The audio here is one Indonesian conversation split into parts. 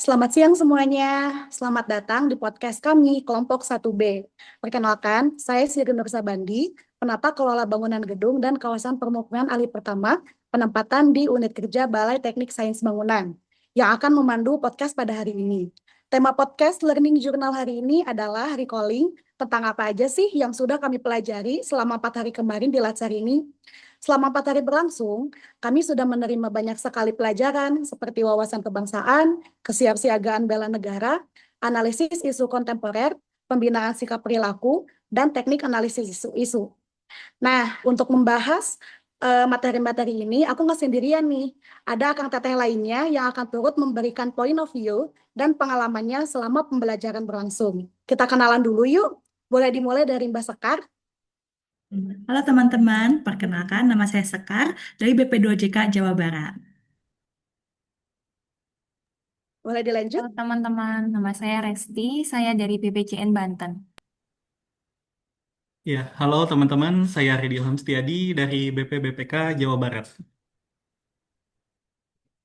Selamat siang semuanya. Selamat datang di podcast kami, Kelompok 1B. Perkenalkan, saya Siti Nursabandi, penata kelola bangunan gedung dan kawasan permukiman alih pertama, penempatan di unit kerja Balai Teknik Sains Bangunan, yang akan memandu podcast pada hari ini. Tema podcast Learning Journal hari ini adalah recalling tentang apa aja sih yang sudah kami pelajari selama 4 hari kemarin di Latsar ini. Selama 4 hari berlangsung, kami sudah menerima banyak sekali pelajaran seperti wawasan kebangsaan, kesiapsiagaan bela negara, analisis isu kontemporer, pembinaan sikap perilaku, dan teknik analisis isu. Nah, untuk membahas materi-materi ini, aku nggak sendirian nih. Ada Kang Teteh lainnya yang akan turut memberikan point of view dan pengalamannya selama pembelajaran berlangsung. Kita kenalan dulu yuk. Boleh dimulai dari Mbak Sekar. Halo teman-teman, perkenalkan nama saya Sekar dari BP2JK Jawa Barat. Boleh dilanjut. Halo teman-teman, nama saya Resti, saya dari BPJN Banten. Ya, halo teman-teman, saya Redi Ilham Setiadi dari BPBPK Jawa Barat.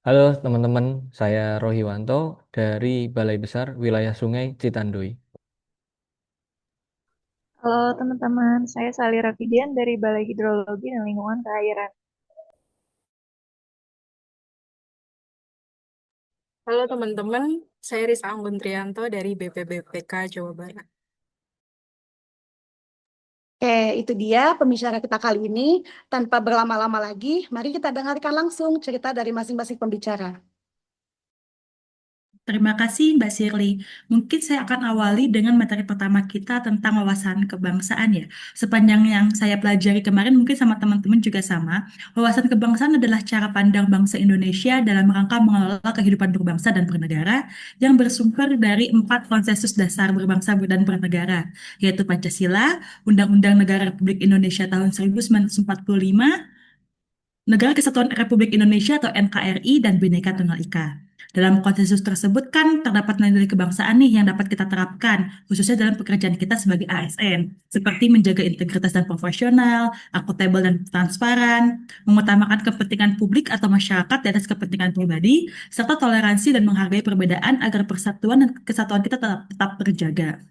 Halo teman-teman, saya Rohiwanto dari Balai Besar Wilayah Sungai Citanduy. Halo teman-teman, saya Sali Rafidian dari Balai Hidrologi dan Lingkungan Perairan. Halo teman-teman, saya Risa Anggun Trianto dari BPBPK Jawa Barat. Oke, itu dia pembicara kita kali ini. Tanpa berlama-lama lagi, mari kita dengarkan langsung cerita dari masing-masing pembicara. Terima kasih Mbak Shirley. Mungkin saya akan awali dengan materi pertama kita tentang wawasan kebangsaan ya. Sepanjang yang saya pelajari kemarin mungkin sama teman-teman juga sama. Wawasan kebangsaan adalah cara pandang bangsa Indonesia dalam rangka mengelola kehidupan berbangsa dan bernegara yang bersumber dari 4 konsensus dasar berbangsa dan bernegara, yaitu Pancasila, Undang-Undang Negara Republik Indonesia tahun 1945, Negara Kesatuan Republik Indonesia atau NKRI, dan Bhinneka Tunggal Ika. Dalam konsensus tersebut kan terdapat nilai kebangsaan nih yang dapat kita terapkan, khususnya dalam pekerjaan kita sebagai ASN, seperti menjaga integritas dan profesional, akuntabel dan transparan, mengutamakan kepentingan publik atau masyarakat di atas kepentingan pribadi, serta toleransi dan menghargai perbedaan agar persatuan dan kesatuan kita tetap terjaga.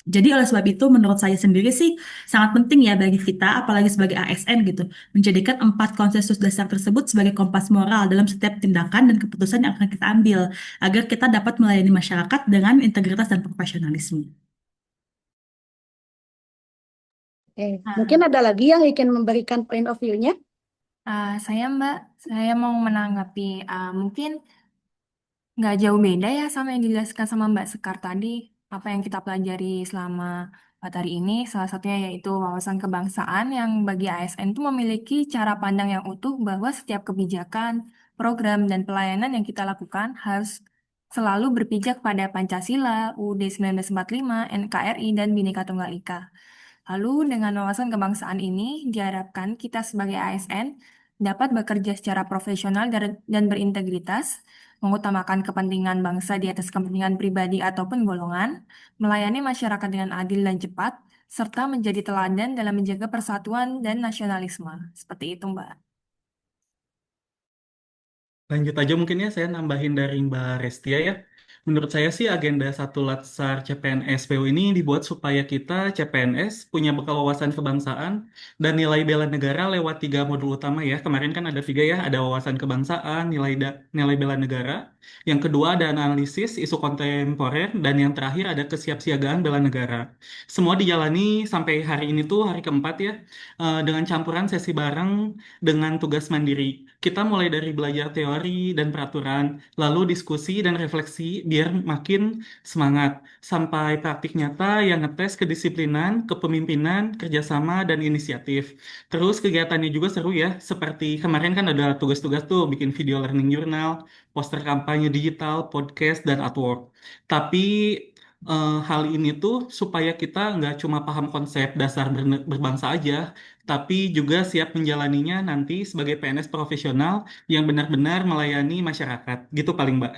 Jadi oleh sebab itu menurut saya sendiri sih sangat penting ya bagi kita, apalagi sebagai ASN gitu, menjadikan 4 konsensus dasar tersebut sebagai kompas moral dalam setiap tindakan dan keputusan yang akan kita ambil, agar kita dapat melayani masyarakat dengan integritas dan profesionalisme. Oke, mungkin Nah, ada lagi yang ingin memberikan point of view-nya. saya Mbak, saya mau menanggapi mungkin nggak jauh beda ya sama yang dijelaskan sama Mbak Sekar tadi. Apa yang kita pelajari selama 4 hari ini, salah satunya yaitu wawasan kebangsaan yang bagi ASN itu memiliki cara pandang yang utuh bahwa setiap kebijakan, program, dan pelayanan yang kita lakukan harus selalu berpijak pada Pancasila, UUD 1945, NKRI, dan Bhinneka Tunggal Ika. Lalu dengan wawasan kebangsaan ini diharapkan kita sebagai ASN dapat bekerja secara profesional dan berintegritas, mengutamakan kepentingan bangsa di atas kepentingan pribadi ataupun golongan, melayani masyarakat dengan adil dan cepat, serta menjadi teladan dalam menjaga persatuan dan nasionalisme. Seperti itu, Mbak. Lanjut aja mungkin ya, saya nambahin dari Mbak Restia ya. Menurut saya sih agenda satu Latsar CPNS PU ini dibuat supaya kita CPNS punya bekal wawasan kebangsaan dan nilai bela negara lewat 3 modul utama ya. Kemarin kan ada 3 ya, ada wawasan kebangsaan, nilai bela negara. Yang kedua ada analisis isu kontemporer dan yang terakhir ada kesiapsiagaan bela negara. Semua dijalani sampai hari ini tuh hari keempat ya, dengan campuran sesi bareng dengan tugas mandiri. Kita mulai dari belajar teori dan peraturan, lalu diskusi dan refleksi biar makin semangat, sampai praktik nyata yang ngetes kedisiplinan, kepemimpinan, kerjasama, dan inisiatif. Terus kegiatannya juga seru ya, seperti kemarin kan ada tugas-tugas tuh, bikin video learning journal, poster kampanye digital, podcast, dan artwork. Tapi hal ini tuh supaya kita nggak cuma paham konsep dasar berbangsa aja, tapi juga siap menjalaninya nanti sebagai PNS profesional yang benar-benar melayani masyarakat. Gitu paling Mbak.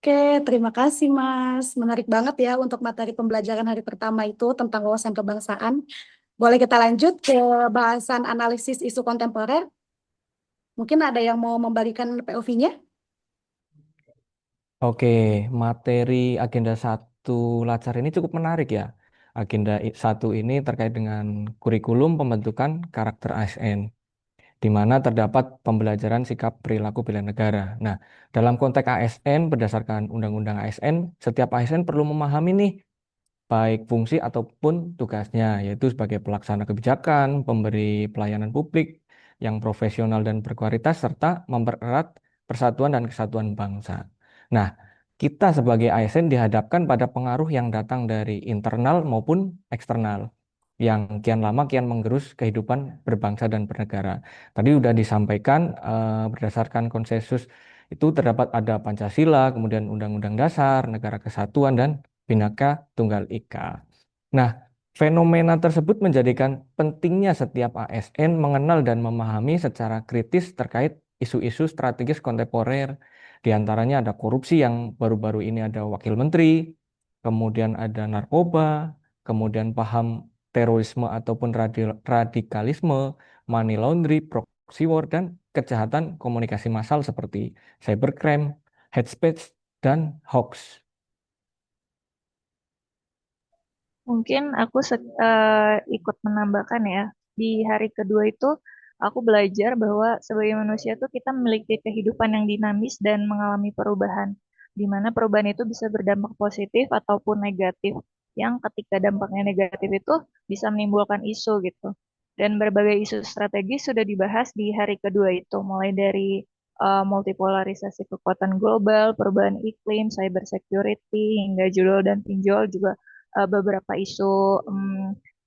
Oke, terima kasih Mas. Menarik banget ya untuk materi pembelajaran hari pertama itu tentang wawasan kebangsaan. Boleh kita lanjut ke bahasan analisis isu kontemporer? Mungkin ada yang mau memberikan POV-nya? Oke, materi agenda satu Latsar ini cukup menarik ya. Satu ini terkait dengan kurikulum pembentukan karakter ASN, di mana terdapat pembelajaran sikap perilaku bela negara. Nah, dalam konteks ASN, berdasarkan Undang-Undang ASN, setiap ASN perlu memahami nih baik fungsi ataupun tugasnya, yaitu sebagai pelaksana kebijakan, pemberi pelayanan publik yang profesional dan berkualitas, serta mempererat persatuan dan kesatuan bangsa. Nah, kita sebagai ASN dihadapkan pada pengaruh yang datang dari internal maupun eksternal, yang kian lama kian menggerus kehidupan berbangsa dan bernegara. Tadi sudah disampaikan berdasarkan konsensus itu terdapat ada Pancasila, kemudian Undang-Undang Dasar, Negara Kesatuan, dan Bhinneka Tunggal Ika. Nah, fenomena tersebut menjadikan pentingnya setiap ASN mengenal dan memahami secara kritis terkait isu-isu strategis kontemporer. Di antaranya ada korupsi yang baru-baru ini ada wakil menteri, kemudian ada narkoba, kemudian paham terorisme ataupun radikalisme, money laundry, proxy war, dan kejahatan komunikasi massal seperti cybercrime, hate speech, dan hoax. Mungkin aku ikut menambahkan ya. Di hari kedua itu aku belajar bahwa sebagai manusia tuh kita memiliki kehidupan yang dinamis dan mengalami perubahan. Di mana perubahan itu bisa berdampak positif ataupun negatif. Yang ketika dampaknya negatif itu bisa menimbulkan isu gitu. Dan berbagai isu strategis sudah dibahas di hari kedua itu, mulai dari multipolarisasi kekuatan global, perubahan iklim, cyber security, hingga judul dan pinjol juga beberapa isu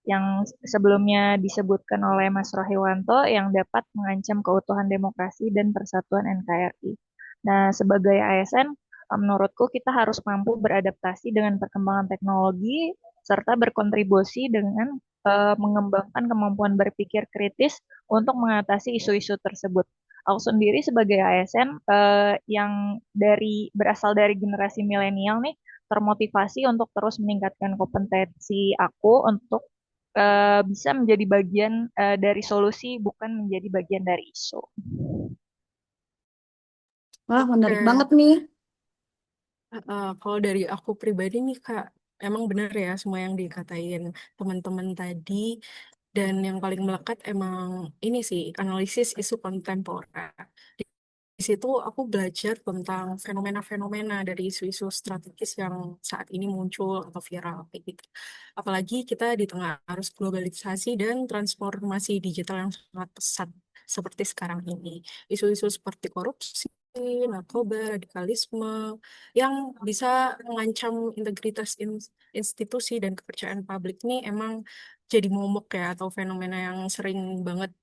yang sebelumnya disebutkan oleh Mas Rohiwanto yang dapat mengancam keutuhan demokrasi dan persatuan NKRI. Nah, sebagai ASN, menurutku kita harus mampu beradaptasi dengan perkembangan teknologi serta berkontribusi dengan mengembangkan kemampuan berpikir kritis untuk mengatasi isu-isu tersebut. Aku sendiri sebagai ASN yang berasal dari generasi milenial nih, termotivasi untuk terus meningkatkan kompetensi aku untuk bisa menjadi bagian dari solusi, bukan menjadi bagian dari isu. Wah, menarik Oke. banget nih. Kalau dari aku pribadi nih Kak, emang benar ya semua yang dikatain teman-teman tadi. Dan yang paling melekat emang ini sih, analisis isu kontemporer. Di situ aku belajar tentang fenomena-fenomena dari isu-isu strategis yang saat ini muncul atau viral kayak gitu. Apalagi kita di tengah arus globalisasi dan transformasi digital yang sangat pesat seperti sekarang ini. Isu-isu seperti korupsi, narkoba, radikalisme yang bisa mengancam integritas institusi dan kepercayaan publik ini emang jadi momok ya atau fenomena yang sering banget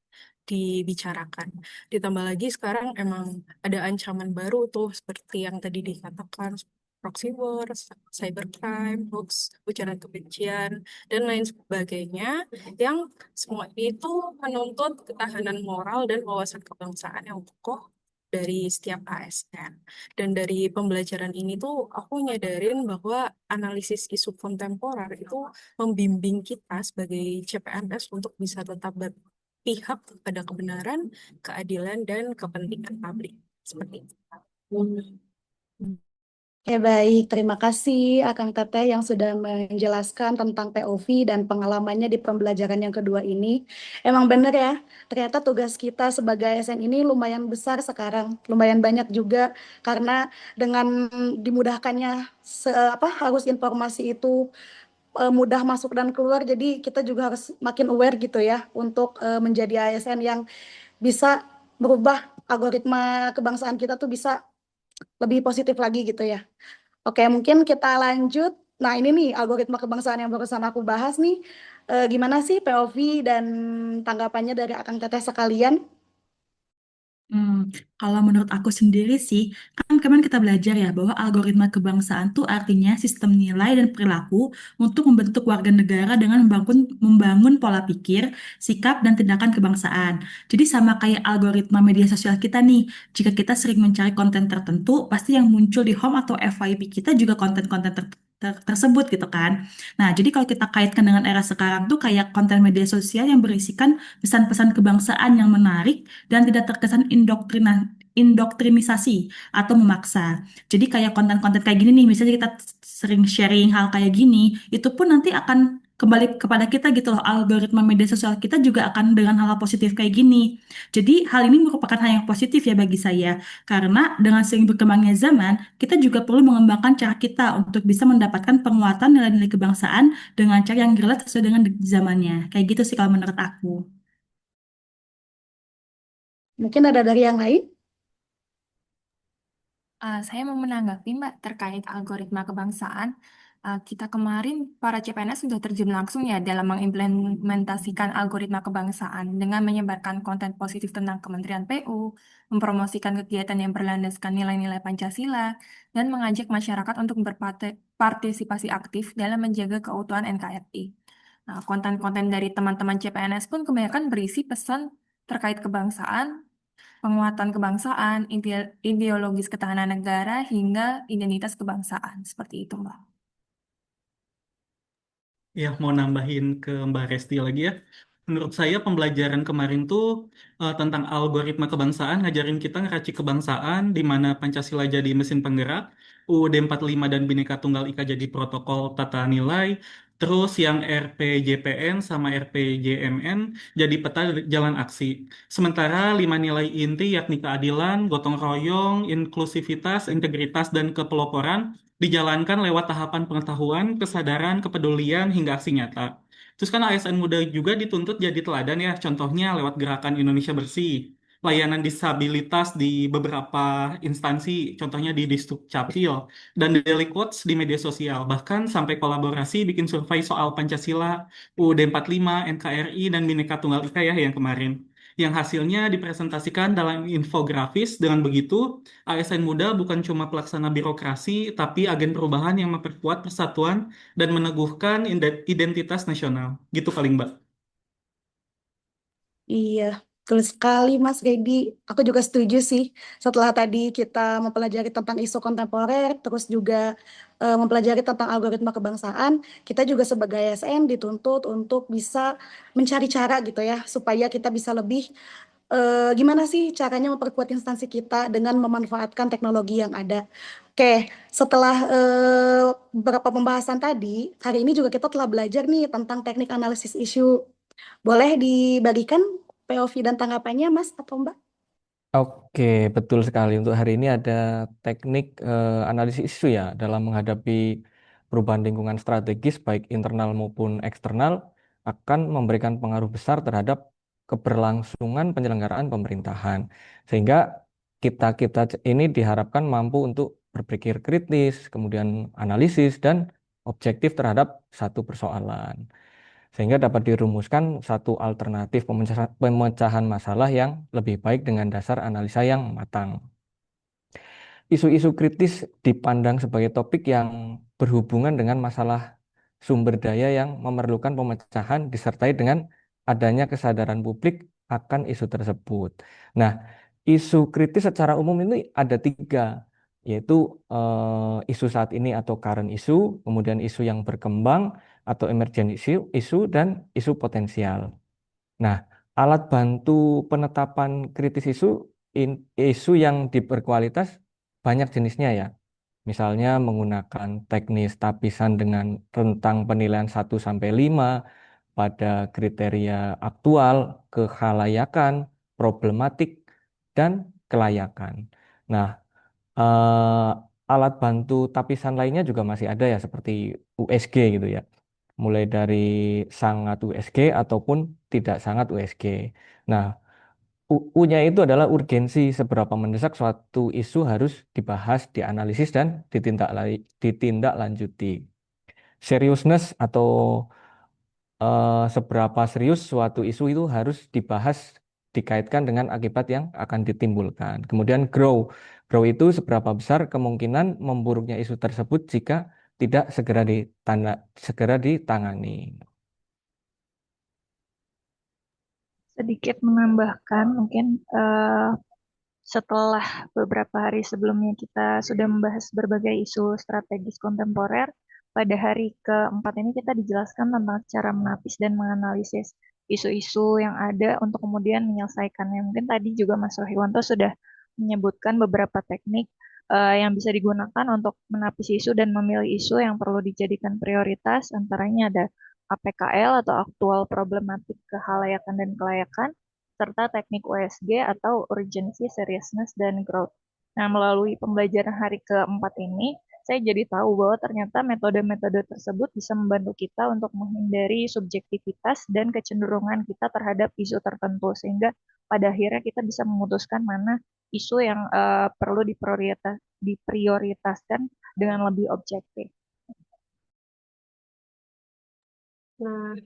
dibicarakan. Ditambah lagi sekarang emang ada ancaman baru tuh seperti yang tadi dikatakan proxy war, cybercrime, hoax, ujaran kebencian, dan lain sebagainya yang semua itu menuntut ketahanan moral dan wawasan kebangsaan yang kokoh dari setiap ASN. Dan dari pembelajaran ini tuh aku nyadarin bahwa analisis isu kontemporer itu membimbing kita sebagai CPNS untuk bisa tetap berpihak pada kebenaran, keadilan, dan kepentingan publik. Seperti itu. Baik. Terima kasih Akang Teteh yang sudah menjelaskan tentang POV dan pengalamannya di pembelajaran yang kedua ini. Emang benar ya, ternyata tugas kita sebagai ASN ini lumayan besar sekarang, lumayan banyak juga karena dengan dimudahkannya harus informasi itu mudah masuk dan keluar, jadi kita juga harus makin aware gitu ya untuk menjadi ASN yang bisa merubah algoritma kebangsaan kita tuh bisa lebih positif lagi gitu ya. Oke, mungkin kita lanjut. Nah, ini nih algoritma kebangsaan yang barusan aku bahas nih. Gimana sih POV dan tanggapannya dari Akang Teteh sekalian? Kalau menurut aku sendiri sih, kan kemarin kita belajar ya bahwa algoritma kebangsaan itu artinya sistem nilai dan perilaku untuk membentuk warga negara dengan membangun pola pikir, sikap, dan tindakan kebangsaan. Jadi sama kayak algoritma media sosial kita nih, jika kita sering mencari konten tertentu, pasti yang muncul di home atau FYP kita juga konten-konten tersebut gitu kan. Nah, jadi kalau kita kaitkan dengan era sekarang tuh kayak konten media sosial yang berisikan pesan-pesan kebangsaan yang menarik dan tidak terkesan mengindoktrinisasi atau memaksa. Jadi kayak konten-konten kayak gini nih, misalnya kita sering sharing hal kayak gini, itu pun nanti akan kembali kepada kita gitu loh. Algoritma media sosial kita juga akan dengan hal positif kayak gini. Jadi hal ini merupakan hal yang positif ya bagi saya. Karena dengan sering berkembangnya zaman, kita juga perlu mengembangkan cara kita untuk bisa mendapatkan penguatan nilai-nilai kebangsaan dengan cara yang relate sesuai dengan zamannya. Kayak gitu sih kalau menurut aku. Mungkin ada dari yang lain? Saya mau menanggapi Mbak terkait algoritma kebangsaan. Kita kemarin para CPNS sudah terjun langsung ya dalam mengimplementasikan algoritma kebangsaan dengan menyebarkan konten positif tentang Kementerian PU, mempromosikan kegiatan yang berlandaskan nilai-nilai Pancasila, dan mengajak masyarakat untuk berpartisipasi aktif dalam menjaga keutuhan NKRI. Nah, konten-konten dari teman-teman CPNS pun kebanyakan berisi pesan terkait kebangsaan, penguatan kebangsaan, ideologis ketahanan negara, hingga identitas kebangsaan. Seperti itu, Mbak. Ya, mau nambahin ke Mbak Resti lagi ya. Menurut saya pembelajaran kemarin tuh tentang algoritma kebangsaan, ngajarin kita ngeracik kebangsaan, di mana Pancasila jadi mesin penggerak, UUD 45 dan Bhinneka Tunggal Ika jadi protokol tata nilai, terus yang RPJPN sama RPJMN jadi peta jalan aksi. Sementara 5 nilai inti yakni keadilan, gotong royong, inklusivitas, integritas, dan kepeloporan dijalankan lewat tahapan pengetahuan, kesadaran, kepedulian, hingga aksi nyata. Terus kan ASN muda juga dituntut jadi teladan ya, contohnya lewat gerakan Indonesia Bersih, layanan disabilitas di beberapa instansi, contohnya di Distrik Capil, dan daily quotes di media sosial, bahkan sampai kolaborasi bikin survei soal Pancasila, UUD 45, NKRI, dan Bhinneka Tunggal Ika ya yang kemarin. Yang hasilnya dipresentasikan dalam infografis. Dengan begitu, ASN muda bukan cuma pelaksana birokrasi, tapi agen perubahan yang memperkuat persatuan dan meneguhkan identitas nasional. Gitu paling, Mbak. Iya, betul sekali Mas Redi. Aku juga setuju sih. Setelah tadi kita mempelajari tentang isu kontemporer, terus juga mempelajari tentang algoritma kebangsaan, kita juga sebagai ASN dituntut untuk bisa mencari cara gitu ya, supaya kita bisa lebih gimana sih caranya memperkuat instansi kita dengan memanfaatkan teknologi yang ada. Oke, setelah beberapa pembahasan tadi, hari ini juga kita telah belajar nih tentang teknik analisis isu. Boleh dibagikan POV dan tanggapannya, Mas atau Mbak? Oke, betul sekali. Untuk hari ini ada teknik analisis isu ya dalam menghadapi perubahan lingkungan strategis baik internal maupun eksternal akan memberikan pengaruh besar terhadap keberlangsungan penyelenggaraan pemerintahan. Sehingga kita-kita ini diharapkan mampu untuk berpikir kritis, kemudian analisis dan objektif terhadap satu persoalan sehingga dapat dirumuskan satu alternatif pemecahan masalah yang lebih baik dengan dasar analisa yang matang. Isu-isu kritis dipandang sebagai topik yang berhubungan dengan masalah sumber daya yang memerlukan pemecahan disertai dengan adanya kesadaran publik akan isu tersebut. Nah, isu kritis secara umum ini ada tiga, yaitu isu saat ini atau current issue, kemudian isu yang berkembang atau emergent isu dan isu potensial. Nah, alat bantu penetapan kritis isu yang berkualitas banyak jenisnya ya. Misalnya menggunakan teknis tapisan dengan rentang penilaian 1 sampai 5 pada kriteria aktual, kekhalayakan, problematik, dan kelayakan. Nah, alat bantu tapisan lainnya juga masih ada ya seperti USG gitu ya. Mulai dari sangat USG ataupun tidak sangat USG. Nah, U-nya itu adalah urgensi seberapa mendesak suatu isu harus dibahas, dianalisis dan ditindaklanjuti. Seriousness atau seberapa serius suatu isu itu harus dibahas dikaitkan dengan akibat yang akan ditimbulkan. Kemudian grow itu seberapa besar kemungkinan memburuknya isu tersebut jika tidak segera ditangani. Sedikit menambahkan, mungkin setelah beberapa hari sebelumnya kita sudah membahas berbagai isu strategis kontemporer, pada hari keempat ini kita dijelaskan tentang cara menapis dan menganalisis isu-isu yang ada untuk kemudian menyelesaikannya. Mungkin tadi juga Mas Rohiwanto sudah menyebutkan beberapa teknik yang bisa digunakan untuk menapis isu dan memilih isu yang perlu dijadikan prioritas. Antaranya ada APKL atau Aktual Problematik Kehalayakan dan Kelayakan, serta teknik USG atau Urgency, Seriousness, dan Growth. Nah, melalui pembelajaran hari keempat ini, saya jadi tahu bahwa ternyata metode-metode tersebut bisa membantu kita untuk menghindari subjektivitas dan kecenderungan kita terhadap isu tertentu, sehingga pada akhirnya kita bisa memutuskan mana isu yang perlu diprioritaskan dengan lebih objektif. Nah,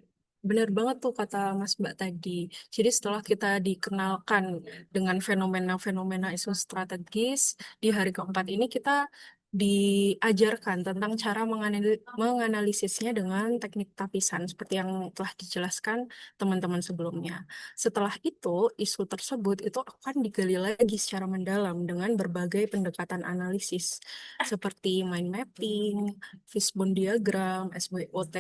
benar banget tuh kata Mas Mbak tadi. Jadi setelah kita dikenalkan dengan fenomena-fenomena isu strategis, di hari keempat ini kita diajarkan tentang cara menganalisisnya dengan teknik tapisan, seperti yang telah dijelaskan teman-teman sebelumnya. Setelah itu, isu tersebut itu akan digali lagi secara mendalam dengan berbagai pendekatan analisis, seperti mind mapping, fishbone diagram, SWOT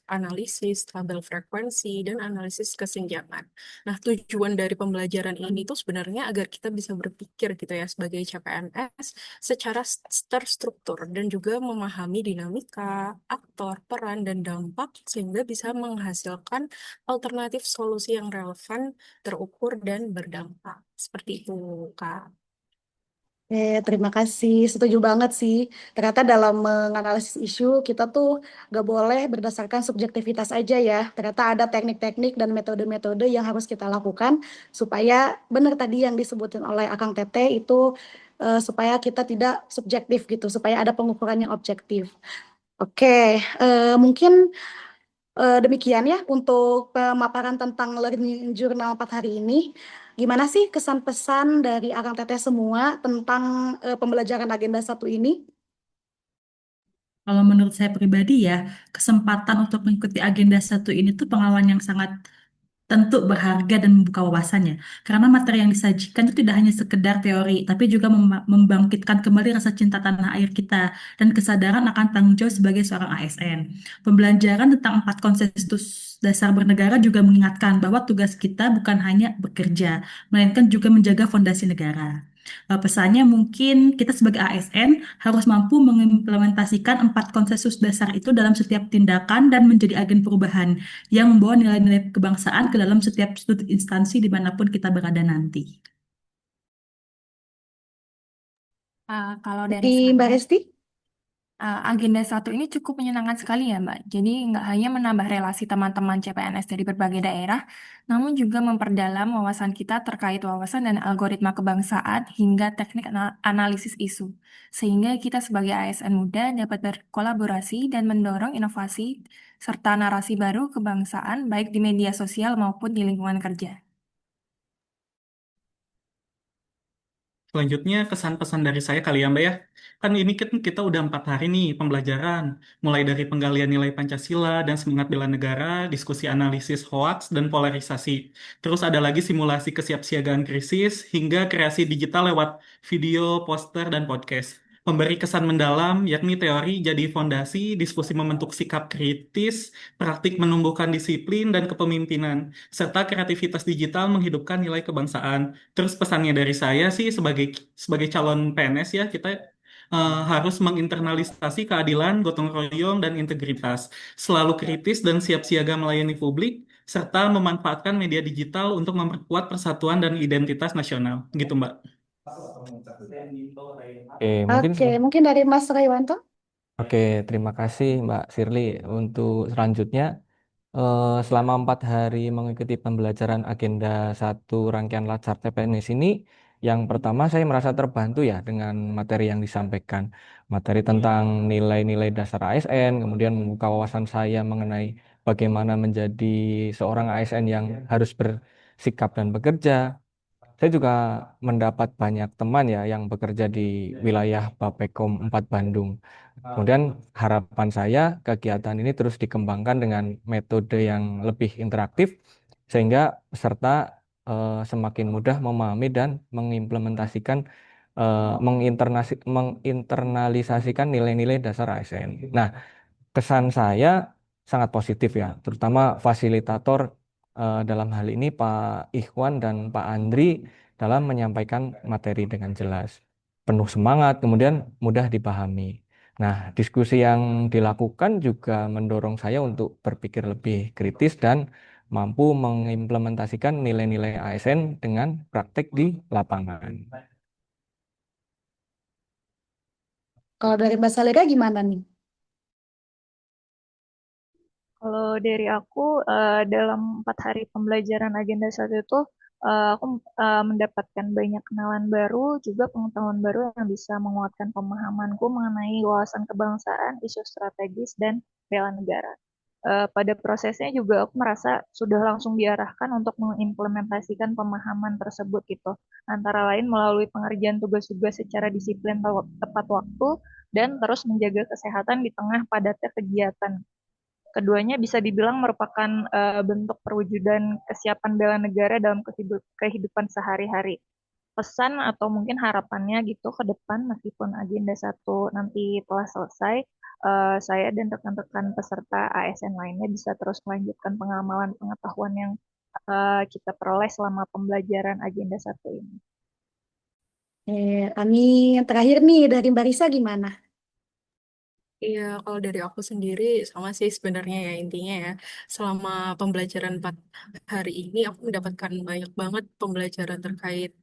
analisis, tabel frekuensi, dan analisis kesenjangan. Nah, tujuan dari pembelajaran ini tuh sebenarnya agar kita bisa berpikir gitu ya sebagai CPNS secara terstruktur dan juga memahami dinamika, aktor, peran, dan dampak sehingga bisa menghasilkan alternatif solusi yang relevan, terukur, dan berdampak. Seperti itu, Kak. Terima kasih. Setuju banget sih. Ternyata dalam menganalisis isu, kita tuh gak boleh berdasarkan subjektivitas aja ya. Ternyata ada teknik-teknik dan metode-metode yang harus kita lakukan supaya benar tadi yang disebutin oleh Akang Tete itu supaya kita tidak subjektif gitu, supaya ada pengukuran yang objektif. Oke, mungkin demikian ya untuk pemaparan tentang Learning Journal 4 hari ini. Gimana sih kesan pesan dari Akang Teteh semua tentang pembelajaran agenda satu ini? Kalau menurut saya pribadi ya, kesempatan untuk mengikuti agenda satu ini tuh pengalaman yang sangat tentu berharga dan membuka wawasannya. Karena materi yang disajikan itu tidak hanya sekedar teori, tapi juga membangkitkan kembali rasa cinta tanah air kita dan kesadaran akan tanggung jawab sebagai seorang ASN. Pembelajaran tentang 4 konsensus dasar bernegara juga mengingatkan bahwa tugas kita bukan hanya bekerja, melainkan juga menjaga fondasi negara. Pesannya mungkin kita sebagai ASN harus mampu mengimplementasikan 4 konsensus dasar itu dalam setiap tindakan dan menjadi agen perubahan yang membawa nilai-nilai kebangsaan ke dalam setiap sudut instansi dimanapun kita berada nanti. Kalau dari Dari Mbak saya, Resti? agenda satu ini cukup menyenangkan sekali ya, Mbak. Jadi nggak hanya menambah relasi teman-teman CPNS dari berbagai daerah, namun juga memperdalam wawasan kita terkait wawasan dan algoritma kebangsaan hingga teknik analisis isu. Sehingga kita sebagai ASN muda dapat berkolaborasi dan mendorong inovasi serta narasi baru kebangsaan baik di media sosial maupun di lingkungan kerja. Selanjutnya kesan pesan dari saya kali ya Mbak ya. Kan ini kan kita udah 4 hari nih pembelajaran. Mulai dari penggalian nilai Pancasila dan semangat bela negara, diskusi analisis hoaks dan polarisasi. Terus ada lagi simulasi kesiapsiagaan krisis, hingga kreasi digital lewat video, poster, dan podcast. Memberi kesan mendalam, yakni teori jadi fondasi, diskusi membentuk sikap kritis, praktik menumbuhkan disiplin dan kepemimpinan, serta kreativitas digital menghidupkan nilai kebangsaan. Terus pesannya dari saya sih sebagai sebagai calon PNS ya kita harus menginternalisasi keadilan, gotong royong dan integritas, selalu kritis dan siap siaga melayani publik, serta memanfaatkan media digital untuk memperkuat persatuan dan identitas nasional. Gitu, Mbak. Mungkin Oke, mungkin dari Mas Raywanto? Oke, terima kasih Mbak Shirley. Untuk selanjutnya, selama 4 hari mengikuti pembelajaran agenda satu rangkaian Latsar CPNS ini, yang pertama saya merasa terbantu ya dengan materi yang disampaikan. Materi tentang nilai-nilai dasar ASN, kemudian membuka wawasan saya mengenai bagaimana menjadi seorang ASN yang harus bersikap dan bekerja. Saya juga mendapat banyak teman ya yang bekerja di wilayah Bapekom 4 Bandung. Kemudian harapan saya kegiatan ini terus dikembangkan dengan metode yang lebih interaktif sehingga peserta semakin mudah memahami dan mengimplementasikan menginternalisasikan nilai-nilai dasar ASN. Nah, kesan saya sangat positif ya, terutama fasilitator dalam hal ini Pak Ikhwan dan Pak Andri dalam menyampaikan materi dengan jelas, penuh semangat, kemudian mudah dipahami. Nah, diskusi yang dilakukan juga mendorong saya untuk berpikir lebih kritis dan mampu mengimplementasikan nilai-nilai ASN dengan praktek di lapangan. Kalau dari Mbak Salira gimana nih? Kalau dari aku, dalam 4 hari pembelajaran agenda 1 itu, aku mendapatkan banyak kenalan baru, juga pengetahuan baru yang bisa menguatkan pemahamanku mengenai wawasan kebangsaan, isu strategis, dan bela negara. Pada prosesnya juga aku merasa sudah langsung diarahkan untuk mengimplementasikan pemahaman tersebut gitu. Antara lain melalui pengerjaan tugas-tugas secara disiplin tepat waktu, dan terus menjaga kesehatan di tengah padatnya kegiatan. Keduanya bisa dibilang merupakan bentuk perwujudan kesiapan bela negara dalam kehidupan sehari-hari. Pesan atau mungkin harapannya gitu ke depan, meskipun agenda 1 nanti telah selesai, saya dan rekan-rekan peserta ASN lainnya bisa terus melanjutkan pengamalan pengetahuan yang kita peroleh selama pembelajaran agenda 1 ini. Amin. Terakhir nih dari Mbak Risa gimana? Iya, kalau dari aku sendiri sama sih sebenarnya ya intinya ya. Selama pembelajaran 4 hari ini aku mendapatkan banyak banget pembelajaran terkait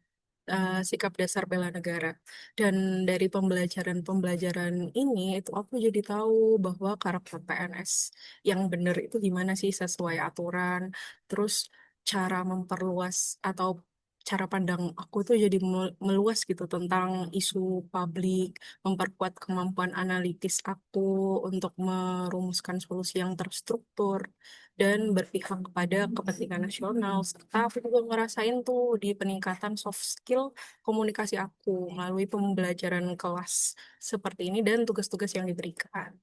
sikap dasar bela negara. Dan dari pembelajaran-pembelajaran ini itu aku jadi tahu bahwa karakter PNS yang benar itu gimana sih sesuai aturan. Terus cara memperluas atau cara pandang aku tuh jadi meluas gitu tentang isu publik, memperkuat kemampuan analitis aku untuk merumuskan solusi yang terstruktur dan berpihak kepada kepentingan nasional. Serta aku juga ngerasain tuh di peningkatan soft skill komunikasi aku melalui pembelajaran kelas seperti ini dan tugas-tugas yang diberikan.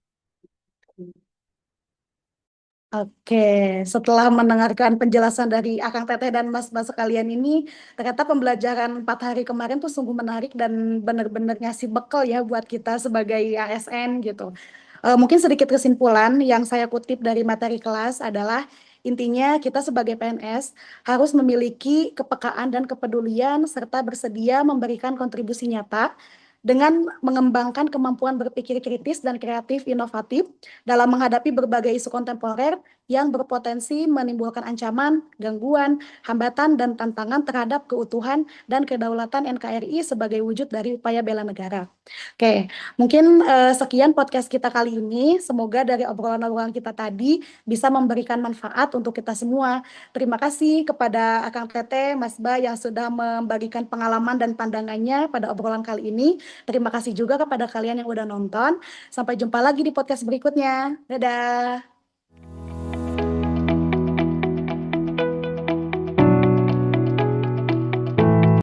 Oke, setelah mendengarkan penjelasan dari Akang Teteh dan Mas-mas sekalian ini, ternyata pembelajaran 4 hari kemarin tuh sungguh menarik dan benar-benar ngasih bekal ya buat kita sebagai ASN gitu. Mungkin sedikit kesimpulan yang saya kutip dari materi kelas adalah intinya kita sebagai PNS harus memiliki kepekaan dan kepedulian serta bersedia memberikan kontribusi nyata dengan mengembangkan kemampuan berpikir kritis dan kreatif inovatif dalam menghadapi berbagai isu kontemporer yang berpotensi menimbulkan ancaman, gangguan, hambatan, dan tantangan terhadap keutuhan dan kedaulatan NKRI sebagai wujud dari upaya bela negara. Oke, mungkin sekian podcast kita kali ini. Semoga dari obrolan-obrolan kita tadi bisa memberikan manfaat untuk kita semua. Terima kasih kepada Akang Tete, Mas Ba yang sudah membagikan pengalaman dan pandangannya pada obrolan kali ini. Terima kasih juga kepada kalian yang udah nonton. Sampai jumpa lagi di podcast berikutnya. Dadah.